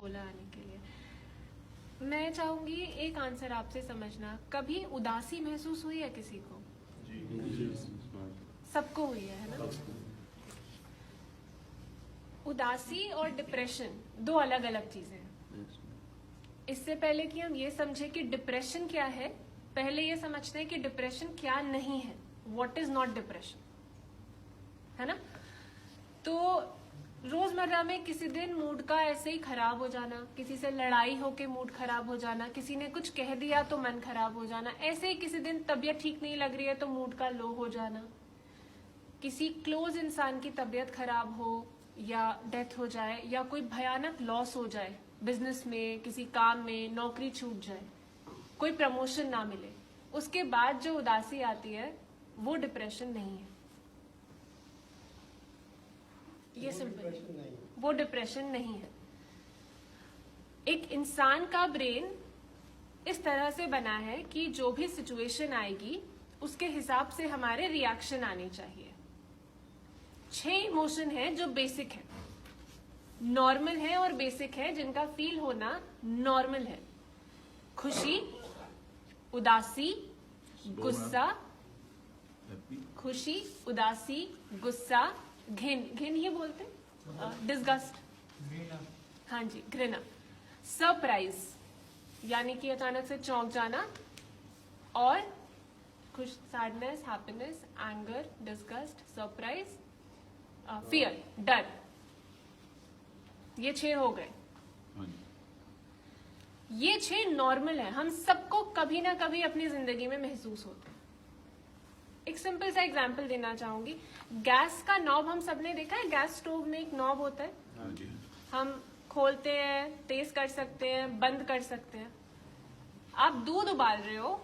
बोला आने के लिए। मैं चाहूंगी एक आंसर आपसे समझना, कभी उदासी महसूस हुई है किसी को? सबको हुई है ना? उदासी और डिप्रेशन दो अलग अलग चीजें हैं। इससे पहले कि हम ये समझे कि डिप्रेशन क्या है, पहले ये समझते हैं कि डिप्रेशन क्या नहीं है। व्हाट इज नॉट डिप्रेशन, है ना? तो रोजमर्रा में किसी दिन मूड का ऐसे ही खराब हो जाना, किसी से लड़ाई होके मूड खराब हो जाना, किसी ने कुछ कह दिया तो मन खराब हो जाना, ऐसे ही किसी दिन तबीयत ठीक नहीं लग रही है तो मूड का लो हो जाना, किसी क्लोज इंसान की तबीयत खराब हो या डेथ हो जाए या कोई भयानक लॉस हो जाए, बिजनेस में, किसी काम में, नौकरी छूट जाए, कोई प्रमोशन ना मिले, उसके बाद जो उदासी आती है वो डिप्रेशन नहीं है। ये सिंपल, वो डिप्रेशन नहीं है। एक इंसान का ब्रेन इस तरह से बना है कि जो भी सिचुएशन आएगी उसके हिसाब से हमारे रिएक्शन आने चाहिए। 6 इमोशन है जो बेसिक है, नॉर्मल है और बेसिक है, जिनका फील होना नॉर्मल है। खुशी, उदासी, गुस्सा, खुशी, उदासी, गुस्सा, घिन ही बोलते, डिस्गस्ट, हाँ जी, घृणा, सरप्राइज यानी कि अचानक से चौंक जाना, और खुश, sadness, happiness, anger, disgust, surprise, fear, डर। ये 6 हो गए। ये 6 नॉर्मल है, हम सबको कभी ना कभी अपनी जिंदगी में महसूस होते हैं। एक सिंपल सा एग्जांपल देना चाहूंगी। गैस का नॉब हम सबने देखा है, गैस स्टोव में एक नॉब होता है, हम खोलते हैं, तेज कर सकते हैं, बंद कर सकते हैं। आप दूध उबाल रहे हो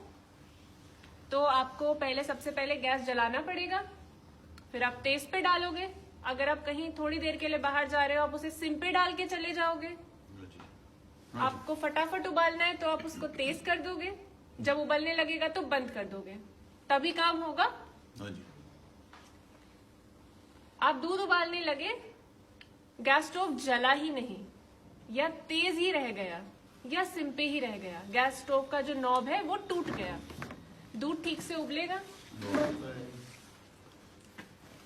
तो आपको सबसे पहले गैस जलाना पड़ेगा, फिर आप तेज पे डालोगे। अगर आप कहीं थोड़ी देर के लिए बाहर जा रहे हो, आप उसे सिम पे डाल के चले जाओगे। आपको फटाफट उबालना है तो आप उसको तेज कर दोगे, जब उबलने लगेगा तो बंद कर दोगे, तभी काम होगा। आप दूध उबालने लगे, गैस स्टोव जला ही नहीं, या तेज ही रह गया, या सिम पे ही रह गया, गैस स्टोव का जो नॉब है वो टूट गया, दूध ठीक से उबलेगा?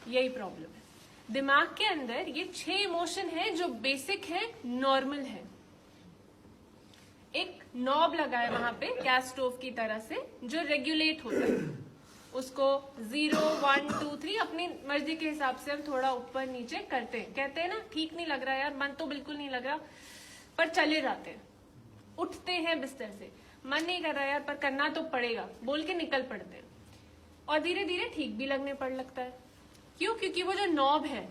यही प्रॉब्लम है। दिमाग के अंदर ये 6 इमोशन है जो बेसिक है, नॉर्मल है। एक नॉब लगा है वहां पे गैस स्टोव की तरह से, जो रेगुलेट होता है, उसको 0, 1, 2, 3 अपनी मर्जी के हिसाब से हम थोड़ा ऊपर नीचे करते हैं। कहते हैं ना, ठीक नहीं लग रहा यार, मन तो बिल्कुल नहीं लग रहा, पर चले जाते हैं, उठते हैं बिस्तर से, मन नहीं कर रहा यार पर करना तो पड़ेगा, बोल के निकल पड़ते हैं, और धीरे धीरे ठीक भी लगने पड़ लगता है। क्यों? क्योंकि वो जो नॉब है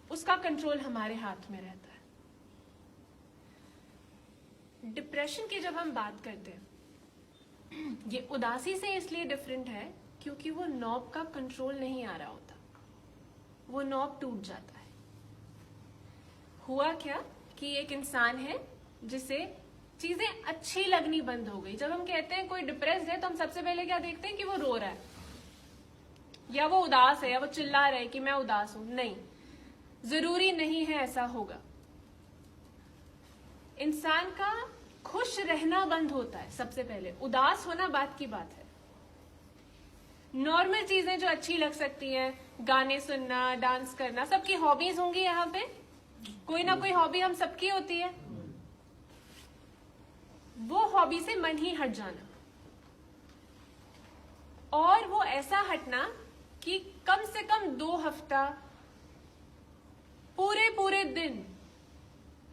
उसका कंट्रोल हमारे हाथ में रहता है। डिप्रेशन की जब हम बात करते हैं, ये उदासी से इसलिए डिफरेंट है क्योंकि वो नॉब का कंट्रोल नहीं आ रहा होता, वो नॉब टूट जाता है। हुआ क्या कि एक इंसान है जिसे चीजें अच्छी लगनी बंद हो गई। जब हम कहते हैं कोई डिप्रेस्ड है तो हम सबसे पहले क्या देखते हैं कि वो रो रहा है, या वो उदास है, या वो चिल्ला रहा है कि मैं उदास हूं। नहीं, जरूरी नहीं है ऐसा होगा। इंसान का खुश रहना बंद होता है सबसे पहले, उदास होना बात की बात है। नॉर्मल चीजें जो अच्छी लग सकती हैं, गाने सुनना, डांस करना, सबकी हॉबीज होंगी। यहाँ पे कोई ना कोई हॉबी हम सबकी होती है। वो हॉबी से मन ही हट जाना, और वो ऐसा हटना कि कम से कम 2 हफ्ता पूरे दिन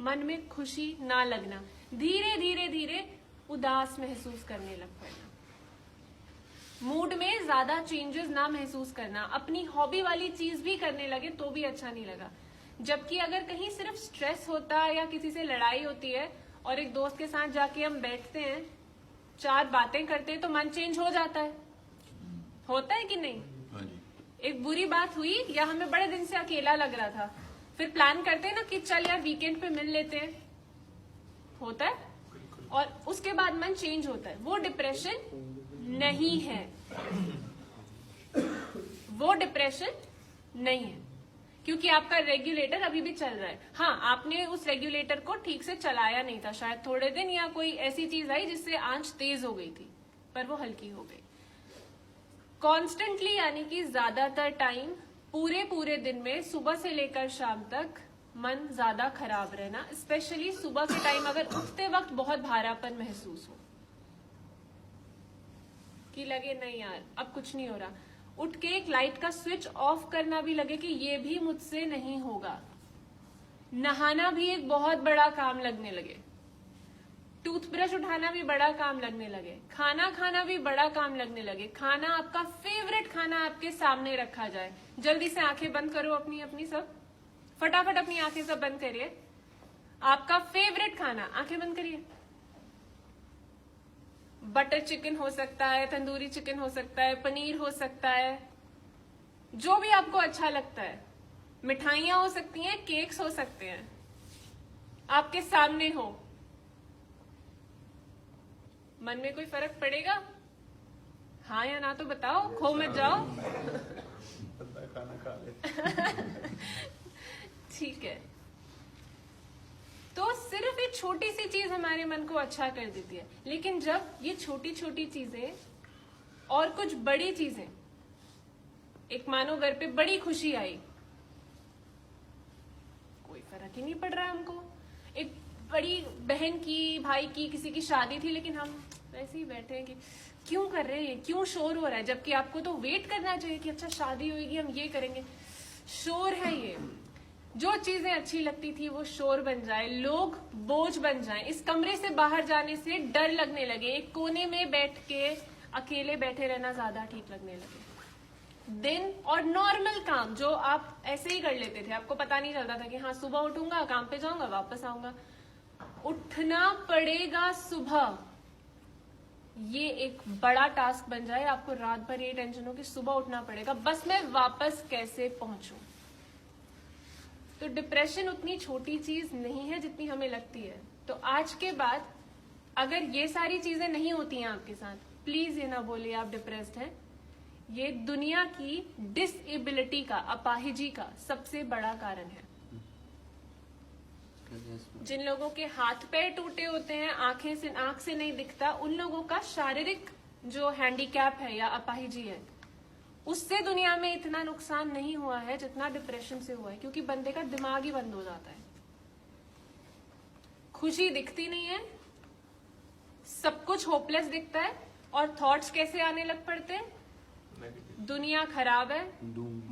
मन में खुशी ना लगना, धीरे धीरे उदास महसूस करने लग पड़ना, मूड में ज्यादा चेंजेस ना महसूस करना, अपनी हॉबी वाली चीज भी करने लगे तो भी अच्छा नहीं लगा। जबकि अगर कहीं सिर्फ स्ट्रेस होता है या किसी से लड़ाई होती है और एक दोस्त के साथ जाके हम बैठते हैं, 4 बातें करते हैं तो मन चेंज हो जाता है। होता है कि नहीं? एक बुरी बात हुई या हमें बड़े दिन से अकेला लग रहा था, फिर प्लान करते हैं ना कि चल यार वीकेंड पे मिल लेते हैं, होता है, और उसके बाद मन चेंज होता है। वो डिप्रेशन नहीं है, वो डिप्रेशन नहीं है, क्योंकि आपका रेगुलेटर अभी भी चल रहा है। हाँ, आपने उस रेगुलेटर को ठीक से चलाया नहीं था, शायद थोड़े दिन, या कोई ऐसी चीज आई जिससे आंच तेज हो गई थी, पर वो हल्की हो गई। कॉन्स्टेंटली यानी कि ज्यादातर टाइम पूरे दिन में सुबह से लेकर शाम तक मन ज्यादा खराब रहना, स्पेशली सुबह के टाइम अगर उठते वक्त बहुत भारापन महसूस हो, कि लगे नहीं यार अब कुछ नहीं हो रहा, उठ के एक लाइट का स्विच ऑफ करना भी लगे कि ये भी मुझसे नहीं होगा, नहाना भी एक बहुत बड़ा काम लगने लगे, टूथब्रश उठाना भी बड़ा काम लगने लगे, खाना खाना भी बड़ा काम लगने लगे, खाना आपका फेवरेट खाना आपके सामने रखा जाए, जल्दी से आंखें बंद करो अपनी अपनी, सब फटाफट अपनी आंखें सब बंद करिए, आपका फेवरेट खाना, आंखें बंद करिए, बटर चिकन हो सकता है, तंदूरी चिकन हो सकता है, पनीर हो सकता है, जो भी आपको अच्छा लगता है, मिठाइयां हो सकती हैं, केक्स हो सकते हैं, आपके सामने हो, मन में कोई फर्क पड़ेगा? हाँ या ना तो बताओ, खो मत जाओ। खाना खा ले। ठीक है, तो सिर्फ एक छोटी सी चीज हमारे मन को अच्छा कर देती है, लेकिन जब ये छोटी छोटी चीजें और कुछ बड़ी चीजें, एक मानो घर पे बड़ी खुशी आई, कोई फर्क ही नहीं पड़ रहा है हमको, एक बड़ी बहन की, भाई की, किसी की शादी थी, लेकिन हम वैसे ही बैठे हैं कि क्यों कर रहे हैं, क्यों शोर हो रहा है, जबकि आपको तो वेट करना चाहिए कि अच्छा शादी होगी, हम ये करेंगे, शोर है ये। जो चीजें अच्छी लगती थी वो शोर बन जाए, लोग बोझ बन जाएं, इस कमरे से बाहर जाने से डर लगने लगे, एक कोने में बैठ के अकेले बैठे रहना ज्यादा ठीक लगने लगे, दिन और नॉर्मल काम जो आप ऐसे ही कर लेते थे, आपको पता नहीं चलता था कि हाँ सुबह उठूंगा, काम पे जाऊंगा, वापस आऊंगा, उठना पड़ेगा सुबह, ये एक बड़ा टास्क बन जाए, आपको रात भर ये टेंशन हो कि सुबह उठना पड़ेगा, बस मैं वापस कैसे पहुंचूं। तो डिप्रेशन उतनी छोटी चीज नहीं है जितनी हमें लगती है। तो आज के बाद अगर ये सारी चीजें नहीं होती हैं आपके साथ, प्लीज ये ना बोलिए आप डिप्रेस्ड हैं, ये दुनिया की डिसेबिलिटी का, अपाहिजी का सबसे बड़ा कारण है। जिन लोगों के हाथ पैर टूटे होते हैं, आंख से नहीं दिखता, उन लोगों का शारीरिक जो हैंडीकैप है या अपाहिजी है, उससे दुनिया में इतना नुकसान नहीं हुआ है जितना डिप्रेशन से हुआ है, क्योंकि बंदे का दिमाग ही बंद हो जाता है, खुशी दिखती नहीं है, सब कुछ होपलेस दिखता है, और थॉट्स कैसे आने लग पड़ते हैं, दुनिया खराब है,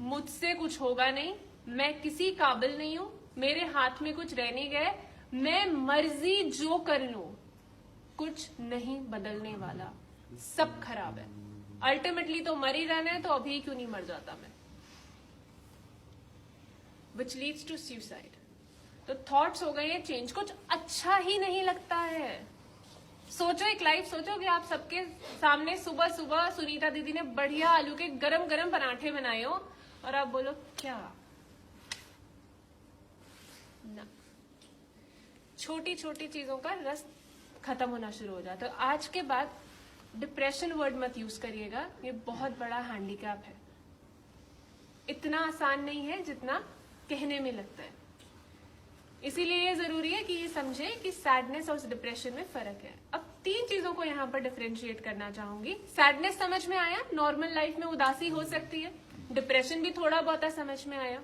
मुझसे कुछ होगा नहीं, मैं किसी काबिल नहीं हूं, मेरे हाथ में कुछ रह नहीं गए, मैं मर्जी जो कर लूं, कुछ नहीं बदलने वाला, सब खराब है, अल्टीमेटली तो मर ही रहना है, तो अभी क्यों नहीं मर जाता मैं, विच लीड्स टू सुसाइड। तो थॉट्स हो गए चेंज, कुछ अच्छा ही नहीं लगता है। सोचो, एक लाइफ सोचो कि आप सबके सामने सुबह सुबह सुनीता दीदी ने बढ़िया आलू के गरम गरम पराठे बनाए हो, और आप बोलो क्या ना, छोटी छोटी चीजों का रस खत्म होना शुरू हो जाता है। तो आज के बाद डिप्रेशन वर्ड मत यूज करिएगा, ये बहुत बड़ा हैंडीकैप है, इतना आसान नहीं है जितना कहने में लगता है। इसीलिए ये जरूरी है कि ये समझे कि सैडनेस और डिप्रेशन में फर्क है। अब 3 चीजों को यहाँ पर डिफरेंशिएट करना चाहूंगी। सैडनेस समझ में आया, नॉर्मल लाइफ में उदासी हो सकती है, डिप्रेशन भी थोड़ा बहुत समझ में आया।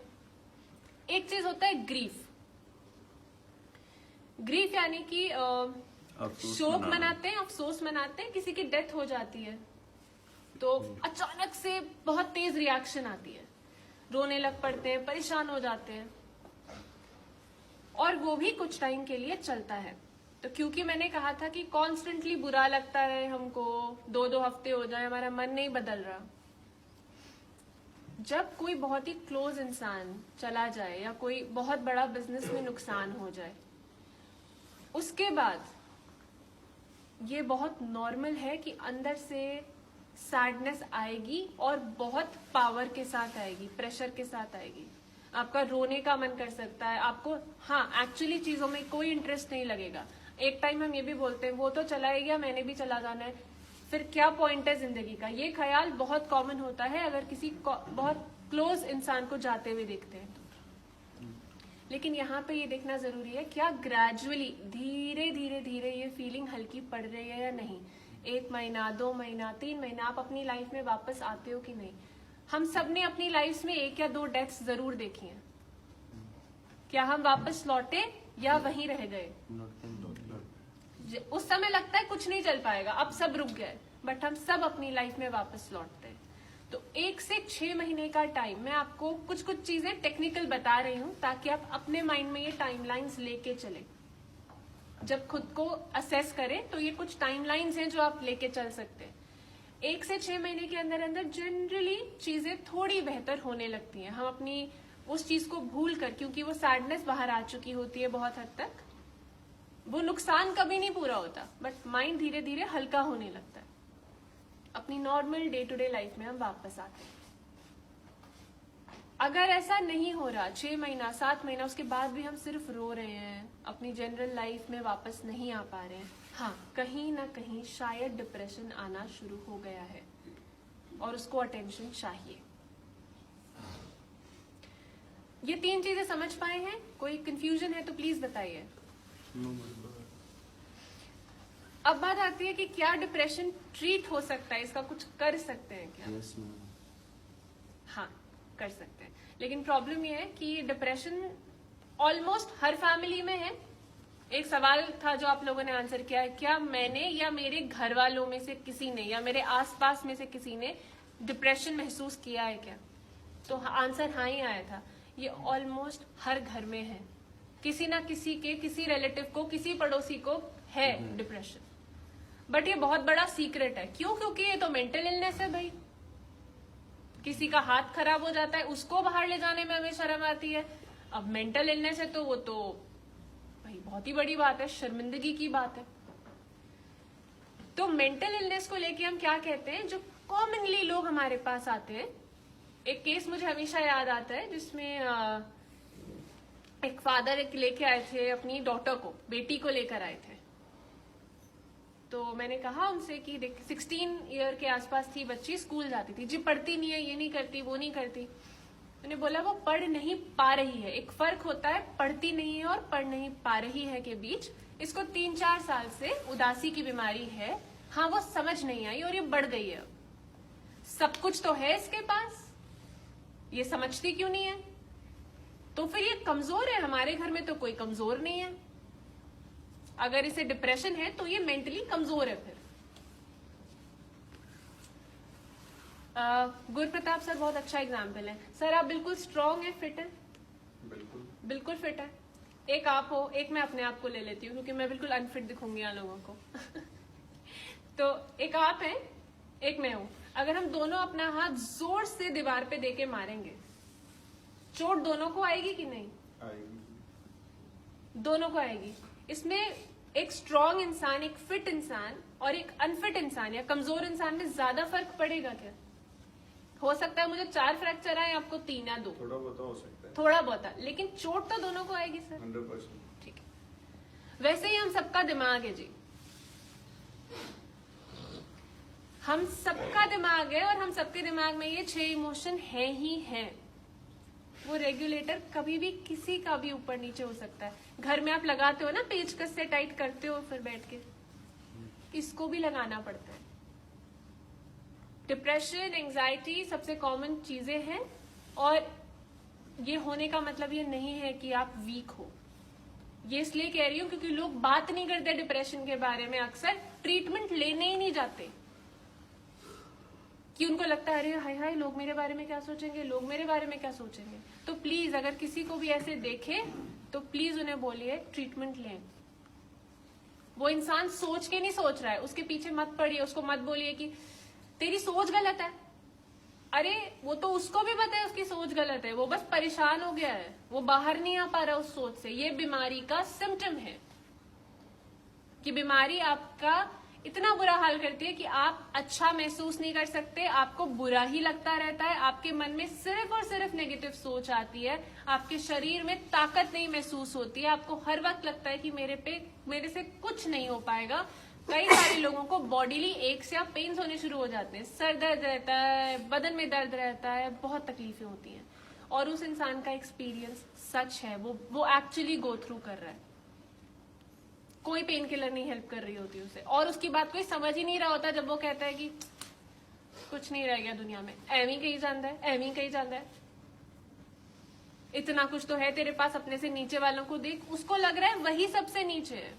एक चीज होता है ग्रीफ। ग्रीफ यानी कि शोक मनाते हैं, अफसोस मनाते हैं, किसी की डेथ हो जाती है तो अचानक से बहुत तेज रिएक्शन आती है, रोने लग पड़ते हैं, परेशान हो जाते हैं, और वो भी कुछ टाइम के लिए चलता है। तो क्योंकि मैंने कहा था कि कॉन्स्टेंटली बुरा लगता है हमको, 2-2 हफ्ते हो जाए हमारा मन नहीं बदल रहा। जब कोई बहुत ही क्लोज इंसान चला जाए या कोई बहुत बड़ा बिजनेस में नुकसान हो जाए, उसके बाद ये बहुत नॉर्मल है कि अंदर से सैडनेस आएगी, और बहुत पावर के साथ आएगी, प्रेशर के साथ आएगी। आपका रोने का मन कर सकता है, आपको हाँ एक्चुअली चीजों में कोई इंटरेस्ट नहीं लगेगा। एक टाइम हम ये भी बोलते हैं वो तो चला ही गया, मैंने भी चला जाना है, फिर क्या पॉइंट है जिंदगी का। ये ख्याल बहुत कॉमन होता है अगर किसी बहुत क्लोज इंसान को जाते हुए देखते हैं। लेकिन यहाँ पे ये देखना जरूरी है क्या ग्रेजुअली धीरे धीरे धीरे ये फीलिंग हल्की पड़ रही है या नहीं। 1 महीना, 2 महीना, 3 महीना आप अपनी लाइफ में वापस आते हो कि नहीं। हम सब ने अपनी लाइफ में 1 या 2 डेथ्स जरूर देखी हैं। क्या हम वापस लौटे या वहीं रह गए। उस समय लगता है कुछ नहीं चल पाएगा, अब सब रुक गए, बट हम सब अपनी लाइफ में वापस लौटते हैं। तो 1 से 6 महीने का टाइम, मैं आपको कुछ कुछ चीजें टेक्निकल बता रही हूँ ताकि आप अपने माइंड में ये टाइमलाइंस लेके चले। जब खुद को असेस करें तो ये कुछ टाइमलाइंस हैं जो आप लेके चल सकते हैं। 1 से 6 महीने के अंदर अंदर जनरली चीजें थोड़ी बेहतर होने लगती हैं। हम अपनी उस चीज को भूल कर, क्योंकि वो सैडनेस बाहर आ चुकी होती है बहुत हद तक, वो नुकसान कभी नहीं पूरा होता, बट माइंड धीरे धीरे हल्का होने लगता है। अपनी normal day to day life में हम वापस आते हैं। अगर ऐसा नहीं हो रहा 6 महीना 7 महीना उसके बाद भी हम सिर्फ रो रहे हैं, अपनी जनरल लाइफ में वापस नहीं आ पा रहे हैं, हाँ कहीं ना कहीं शायद डिप्रेशन आना शुरू हो गया है और उसको अटेंशन चाहिए। ये 3 चीजें समझ पाए हैं? कोई कंफ्यूजन है तो प्लीज बताइए। अब बात आती है कि क्या डिप्रेशन ट्रीट हो सकता है, इसका कुछ कर सकते हैं क्या? Yes, ma'am. हाँ कर सकते हैं, लेकिन प्रॉब्लम ये है कि डिप्रेशन ऑलमोस्ट हर फैमिली में है। एक सवाल था जो आप लोगों ने आंसर किया है, क्या मैंने या मेरे घर वालों में से किसी ने या मेरे आसपास में से किसी ने डिप्रेशन महसूस किया है क्या? तो आंसर हाँ ही आया था। ये ऑलमोस्ट हर घर में है, किसी ना किसी के, किसी रिलेटिव को, किसी पड़ोसी को है डिप्रेशन। बट ये बहुत बड़ा सीक्रेट है। क्यों? क्योंकि ये तो मेंटल इलनेस है भाई। किसी का हाथ खराब हो जाता है, उसको बाहर ले जाने में हमें शर्म आती है। अब मेंटल इलनेस है तो वो तो भाई बहुत ही बड़ी बात है, शर्मिंदगी की बात है। तो मेंटल इलनेस को लेके हम क्या कहते हैं, जो कॉमनली लोग हमारे पास आते हैं। एक केस मुझे हमेशा याद आता है जिसमें एक फादर एक लेके आए थे अपनी डॉटर को, बेटी को लेकर आए थे। तो मैंने कहा उनसे कि देख 16 ईयर के आसपास थी बच्ची, स्कूल जाती थी, जी पढ़ती नहीं है, ये नहीं करती, वो नहीं करती। मैंने बोला वो पढ़ नहीं पा रही है। एक फर्क होता है पढ़ती नहीं है और पढ़ नहीं पा रही है के बीच। इसको 3-4 साल से उदासी की बीमारी है। हाँ वो समझ नहीं आई और ये बढ़ गई है। सब कुछ तो है इसके पास, ये समझती क्यों नहीं है? तो फिर ये कमजोर है। हमारे घर में तो कोई कमजोर नहीं है। अगर इसे डिप्रेशन है तो ये मेंटली कमजोर है। फिर गुरप्रताप सर बहुत अच्छा एग्जाम्पल है। सर आप बिल्कुल स्ट्रांग है, फिट है? बिल्कुल फिट है। एक आप हो, एक मैं अपने आप को ले लेती हूँ क्योंकि मैं बिल्कुल अनफिट दिखूंगी यहाँ लोगों को। तो एक आप है, एक मैं हूं। अगर हम दोनों अपना हाथ जोर से दीवार पे देके मारेंगे, चोट दोनों को आएगी कि नहीं? आएगी। दोनों को आएगी। इसमें एक स्ट्रांग इंसान, एक फिट इंसान और एक अनफिट इंसान या कमजोर इंसान में ज्यादा फर्क पड़ेगा क्या? हो सकता है मुझे 4 फ्रैक्चर आए, आपको 3 या 2। थोड़ा बहुत हो सकता है, थोड़ा बहुत, लेकिन चोट तो दोनों को आएगी सर। 100%। ठीक है। वैसे ही हम सबका दिमाग है जी, हम सबका दिमाग है और हम सबके दिमाग में ये 6 इमोशन है ही है। वो रेगुलेटर कभी भी किसी का भी ऊपर नीचे हो सकता है। घर में आप लगाते हो ना, पेचकस से टाइट करते हो फिर बैठ के, इसको भी लगाना पड़ता है। डिप्रेशन, एंजाइटी सबसे कॉमन चीजें हैं और ये होने का मतलब ये नहीं है कि आप वीक हो। ये इसलिए कह रही हूँ क्योंकि लोग बात नहीं करते डिप्रेशन के बारे में, अक्सर ट्रीटमेंट लेने ही नहीं जाते कि उनको लगता है अरे हाय हाय लोग मेरे बारे में क्या सोचेंगे, लोग मेरे बारे में क्या सोचेंगे। तो प्लीज अगर किसी को भी ऐसे देखे तो प्लीज उन्हें बोलिए ट्रीटमेंट लें। वो इंसान सोच के नहीं सोच रहा है, उसके पीछे मत पड़िए, उसको मत बोलिए कि तेरी सोच गलत है। अरे वो तो उसको भी पता है उसकी सोच गलत है, वो बस परेशान हो गया है, वो बाहर नहीं आ पा रहा उस सोच से। ये बीमारी का सिम्टम है कि बीमारी आपका इतना बुरा हाल करती है कि आप अच्छा महसूस नहीं कर सकते, आपको बुरा ही लगता रहता है, आपके मन में सिर्फ और सिर्फ नेगेटिव सोच आती है, आपके शरीर में ताकत नहीं महसूस होती है, आपको हर वक्त लगता है कि मेरे से कुछ नहीं हो पाएगा। कई सारे लोगों को बॉडीली एक्स या पेन्स होने शुरू हो जाते हैं, सर दर्द रहता है, बदन में दर्द रहता है, बहुत तकलीफें होती हैं। और उस इंसान का एक्सपीरियंस सच है, वो एक्चुअली गो थ्रू कर रहा है, कोई पेन किलर नहीं हेल्प कर रही होती उसे, और उसकी बात कोई समझ ही नहीं रहा होता जब वो कहता है कि कुछ नहीं रह गया दुनिया में, एवी कहीं जाता है, एवी कहीं जाता है, इतना कुछ तो है तेरे पास, अपने से नीचे वालों को देख, उसको लग रहा है वही सबसे नीचे है।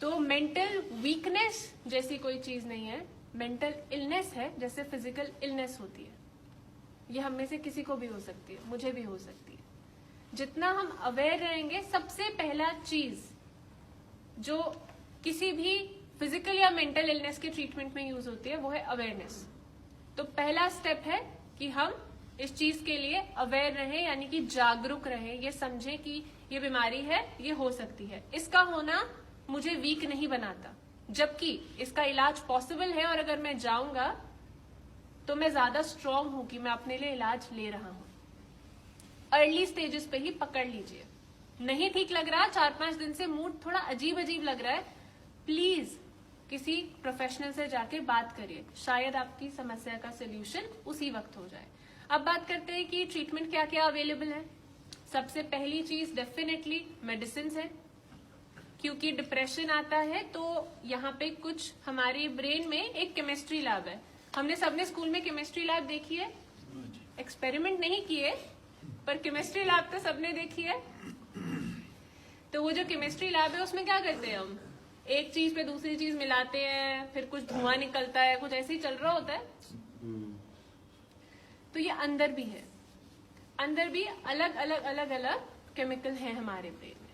तो मेंटल वीकनेस जैसी कोई चीज नहीं है, मेंटल इलनेस है जैसे फिजिकल इलनेस होती है। ये हम में से किसी को भी हो सकती है, मुझे भी हो सकती है। जितना हम अवेयर रहेंगे, सबसे पहला चीज जो किसी भी फिजिकल या मेंटल इलनेस के ट्रीटमेंट में यूज होती है वो है अवेयरनेस। तो पहला स्टेप है कि हम इस चीज के लिए अवेयर रहें, यानी कि जागरूक रहें, ये समझें कि ये बीमारी है, ये हो सकती है। इसका होना मुझे वीक नहीं बनाता, जबकि इसका इलाज पॉसिबल है, और अगर मैं जाऊंगा तो मैं ज्यादा स्ट्रांग हूं कि मैं अपने लिए इलाज ले रहा हूं। अर्ली स्टेजेस पे ही पकड़ लीजिए। नहीं ठीक लग रहा, 4-5 दिन से मूड थोड़ा अजीब अजीब लग रहा है, प्लीज किसी प्रोफेशनल से जाके बात करिए, शायद आपकी समस्या का सोल्यूशन उसी वक्त हो जाए। अब बात करते हैं कि ट्रीटमेंट क्या क्या अवेलेबल है। सबसे पहली चीज डेफिनेटली मेडिसिन है, क्योंकि डिप्रेशन आता है तो यहाँ पे कुछ हमारे ब्रेन में एक केमिस्ट्री लैब है। हमने सबने स्कूल में केमिस्ट्री लैब देखी है, एक्सपेरिमेंट नहीं किए, पर केमिस्ट्री लैब तो सबने देखी है। तो वो जो केमिस्ट्री लैब है उसमें क्या करते हैं हम, एक चीज पे दूसरी चीज मिलाते हैं, फिर कुछ धुआं निकलता है, कुछ ऐसे ही चल रहा होता है। तो ये अंदर भी है, अंदर भी अलग अलग अलग अलग केमिकल हैं हमारे ब्रेन में।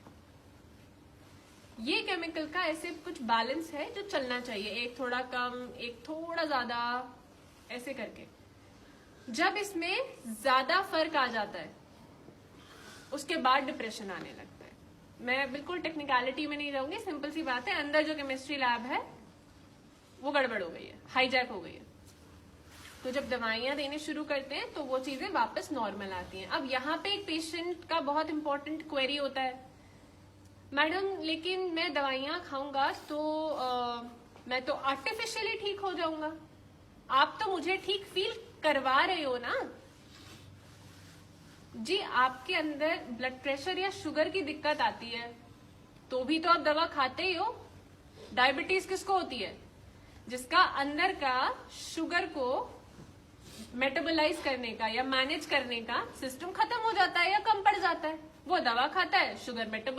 ये केमिकल का ऐसे कुछ बैलेंस है जो चलना चाहिए, एक थोड़ा कम, एक थोड़ा ज्यादा, ऐसे करके। जब इसमें ज्यादा फर्क आ जाता है उसके बाद डिप्रेशन आने लगता है। मैं बिल्कुल टेक्निकलिटी में नहीं रहूंगी, सिंपल सी बात है, अंदर जो केमिस्ट्री लैब है वो गड़बड़ हो गई है, हाईजैक हो गई है। तो जब दवाइयां देने शुरू करते हैं तो वो चीजें वापस नॉर्मल आती हैं। अब यहाँ पे एक पेशेंट का बहुत इंपॉर्टेंट क्वेरी होता है, मैडम लेकिन मैं दवाइयां खाऊंगा तो मैं तो आर्टिफिशियली ठीक हो जाऊंगा, आप तो मुझे ठीक फील करवा रहे हो ना। जी, आपके अंदर ब्लड प्रेशर या शुगर की दिक्कत आती है तो भी तो आप दवा खाते ही हो। डायबिटीज किसको होती है, जिसका अंदर का शुगर को मेटाबोलाइज करने का या मैनेज करने का सिस्टम खत्म हो जाता है या कम पड़ जाता है, वो दवा खाता है, शुगर मेटाबोलाइज